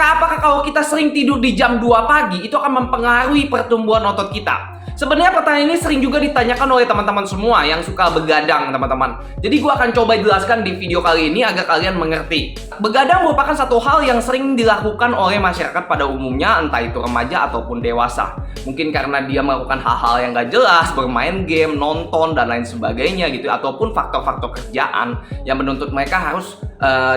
Apakah kalau kita sering tidur di jam 2 pagi itu akan mempengaruhi pertumbuhan otot kita? Sebenarnya pertanyaan ini sering juga ditanyakan oleh teman-teman semua yang suka begadang, teman-teman. Jadi gue akan coba jelaskan di video kali ini agar kalian mengerti. Begadang merupakan satu hal yang sering dilakukan oleh masyarakat pada umumnya, entah itu remaja ataupun dewasa. Mungkin karena dia melakukan hal-hal yang gak jelas, bermain game, nonton, dan lain sebagainya gitu. Ataupun faktor-faktor kerjaan yang menuntut mereka harus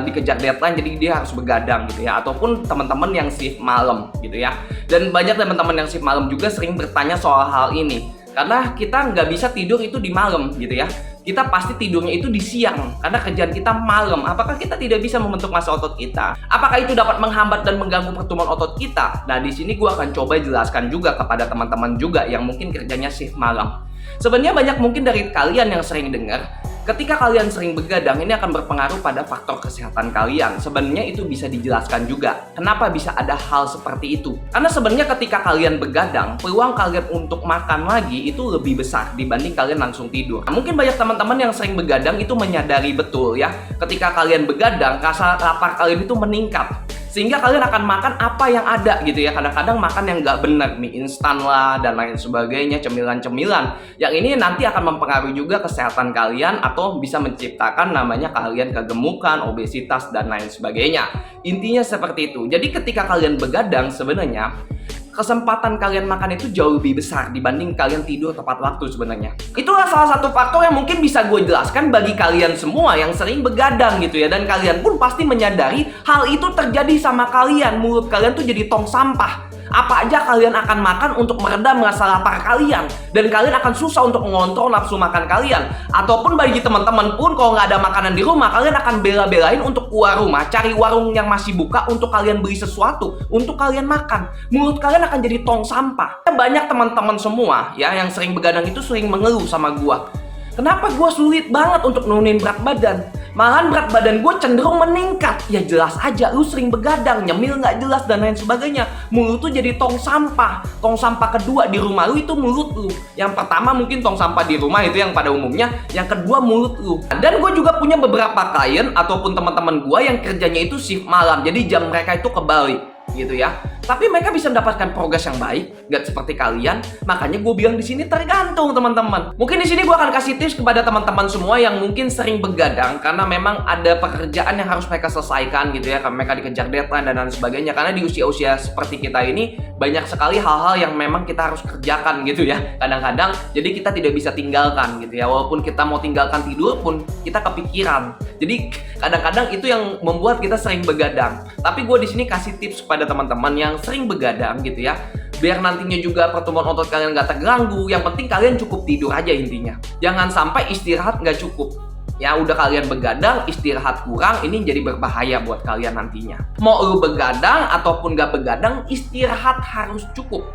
dikejar deadline, jadi dia harus begadang gitu ya. Ataupun teman-teman yang shift malam gitu ya. Dan banyak teman-teman yang shift malam juga sering bertanya soal hal ini. Karena kita nggak bisa tidur itu di malam gitu ya. Kita pasti tidurnya itu di siang karena kerjaan kita malam. Apakah kita tidak bisa membentuk massa otot kita? Apakah itu dapat menghambat dan mengganggu pertumbuhan otot kita? Nah, di sini gue akan coba jelaskan juga kepada teman-teman juga yang mungkin kerjanya shift malam. Sebenarnya banyak mungkin dari kalian yang sering dengar, ketika kalian sering begadang ini akan berpengaruh pada faktor kesehatan kalian. Sebenarnya itu bisa dijelaskan juga. Kenapa bisa ada hal seperti itu? Karena sebenarnya ketika kalian begadang, peluang kalian untuk makan lagi itu lebih besar dibanding kalian langsung tidur. Nah, mungkin banyak teman-teman yang sering begadang itu menyadari betul ya, ketika kalian begadang, rasa lapar kalian itu meningkat. Sehingga kalian akan makan apa yang ada gitu ya. Kadang-kadang makan yang nggak benar, mie instan lah dan lain sebagainya, cemilan-cemilan. Yang ini nanti akan mempengaruhi juga kesehatan kalian atau bisa menciptakan namanya kalian kegemukan, obesitas dan lain sebagainya. Intinya seperti itu. Jadi ketika kalian begadang sebenarnya kesempatan kalian makan itu jauh lebih besar dibanding kalian tidur tepat waktu sebenarnya. Itulah salah satu faktor yang mungkin bisa gue jelaskan bagi kalian semua yang sering begadang gitu ya. Dan kalian pun pasti menyadari hal itu terjadi sama kalian. Mulut kalian tuh jadi tong sampah. Apa aja kalian akan makan untuk meredam rasa lapar kalian. Dan kalian akan susah untuk mengontrol nafsu makan kalian. Ataupun bagi teman-teman pun kalau nggak ada makanan di rumah, kalian akan bela-belain untuk keluar rumah, cari warung yang masih buka untuk kalian beli sesuatu, untuk kalian makan. Mulut kalian akan jadi tong sampah. Banyak teman-teman semua ya yang sering begadang itu sering mengeluh sama gua. Kenapa gue sulit banget untuk nurunin berat badan? Malahan berat badan gue cenderung meningkat. Ya jelas aja, lu sering begadang, nyemil nggak jelas dan lain sebagainya. Mulut tuh jadi tong sampah. Tong sampah kedua di rumah lu itu mulut lu. Yang pertama mungkin tong sampah di rumah itu yang pada umumnya. Yang kedua mulut lu. Dan gue juga punya beberapa klien ataupun teman-teman gue yang kerjanya itu shift malam. Jadi jam mereka itu kebalik gitu ya. Tapi mereka bisa mendapatkan progres yang baik, gak seperti kalian. Makanya gue bilang di sini tergantung teman-teman. Mungkin di sini gue akan kasih tips kepada teman-teman semua yang mungkin sering begadang karena memang ada pekerjaan yang harus mereka selesaikan gitu ya. Karena mereka dikejar deadline dan lain sebagainya. Karena di usia-usia seperti kita ini banyak sekali hal-hal yang memang kita harus kerjakan gitu ya. Kadang-kadang jadi kita tidak bisa tinggalkan gitu ya. Walaupun kita mau tinggalkan tidur pun kita kepikiran. Jadi kadang-kadang itu yang membuat kita sering begadang. Tapi gue di sini kasih tips kepada teman-teman yang sering begadang gitu ya, biar nantinya juga pertumbuhan otot kalian gak terganggu. Yang penting kalian cukup tidur aja intinya. Jangan sampai istirahat gak cukup. Ya udah kalian begadang, istirahat kurang, ini jadi berbahaya buat kalian nantinya. Mau lu begadang ataupun gak begadang, istirahat harus cukup.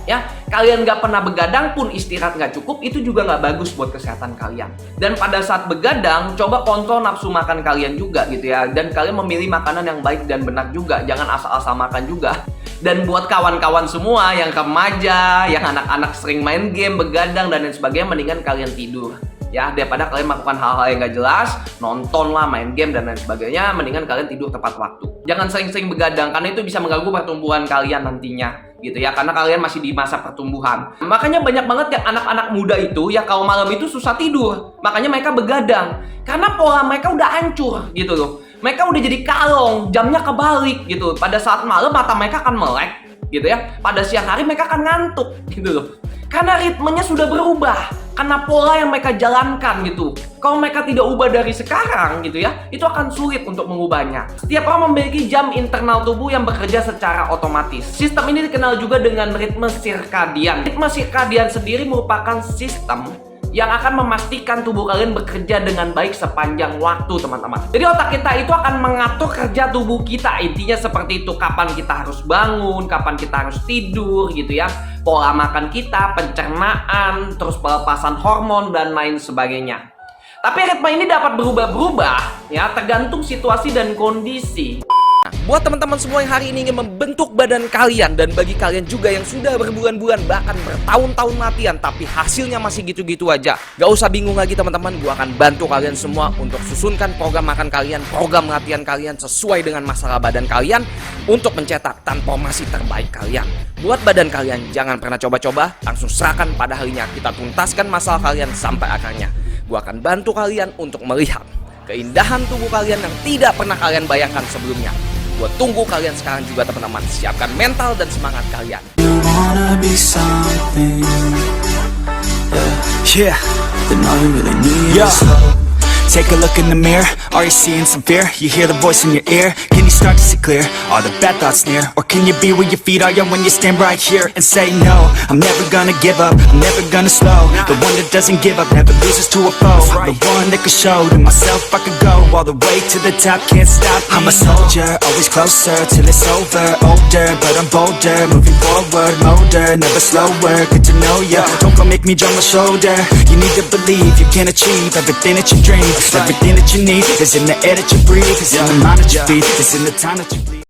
Ya, kalian gak pernah begadang pun istirahat gak cukup, itu juga gak bagus buat kesehatan kalian. Dan pada saat begadang, coba kontrol nafsu makan kalian juga gitu ya. Dan kalian memilih makanan yang baik dan benar juga, jangan asal-asal makan juga. Dan buat kawan-kawan semua yang remaja, yang anak-anak sering main game, begadang dan lain sebagainya, mendingan kalian tidur. Ya, daripada kalian melakukan hal-hal yang gak jelas, nonton lah, main game dan lain sebagainya, mendingan kalian tidur tepat waktu. Jangan sering-sering begadang karena itu bisa mengganggu pertumbuhan kalian nantinya gitu ya, karena kalian masih di masa pertumbuhan. Makanya banyak banget yang anak-anak muda itu ya kalau malam itu susah tidur. Makanya mereka begadang karena pola mereka udah hancur gitu loh. Mereka udah jadi kalong, jamnya kebalik gitu. Pada saat malam mata mereka akan melek gitu ya. Pada siang hari mereka akan ngantuk gitu loh. Karena ritmenya sudah berubah, karena pola yang mereka jalankan gitu. Kalau mereka tidak ubah dari sekarang gitu ya, itu akan sulit untuk mengubahnya. Setiap orang memiliki jam internal tubuh yang bekerja secara otomatis. Sistem ini dikenal juga dengan ritme sirkadian. Ritme sirkadian sendiri merupakan sistem yang akan memastikan tubuh kalian bekerja dengan baik sepanjang waktu, teman-teman. Jadi otak kita itu akan mengatur kerja tubuh kita. Intinya seperti itu, kapan kita harus bangun, kapan kita harus tidur gitu ya. Pola makan kita, pencernaan, terus pelepasan hormon dan lain sebagainya. Tapi ritme ini dapat berubah-berubah ya, tergantung situasi dan kondisi. Nah, buat teman-teman semua yang hari ini ingin membentuk badan kalian, dan bagi kalian juga yang sudah berbulan-bulan bahkan bertahun-tahun latihan tapi hasilnya masih gitu-gitu aja, gak usah bingung lagi teman-teman. Gua akan bantu kalian semua untuk susunkan program makan kalian, program latihan kalian sesuai dengan masalah badan kalian untuk mencetak transformasi terbaik kalian. Buat badan kalian, jangan pernah coba-coba, langsung serahkan pada harinya. Kita tuntaskan masalah kalian sampai akarnya. Gua akan bantu kalian untuk melihat keindahan tubuh kalian yang tidak pernah kalian bayangkan sebelumnya. Gue tunggu kalian sekarang juga teman-teman. Siapkan mental dan semangat kalian. Take a look in the mirror, are you seeing some fear? You hear the voice in your ear, can you start to see clear? Are the bad thoughts near? Or can you be where your feet are, yeah, when you stand right here and say no? I'm never gonna give up, I'm never gonna slow. The one that doesn't give up, never loses to a foe. The one that can show to myself I could go all the way to the top, can't stop me. I'm a soldier, always closer till it's over. Older, but I'm bolder, moving forward, older, never slower. Good to know ya, don't go make me drop my shoulder. You need to believe you can achieve everything that you dream. Everything that you need is in the air that you breathe. It's in the mind that you feed. It's in the time that you bleed.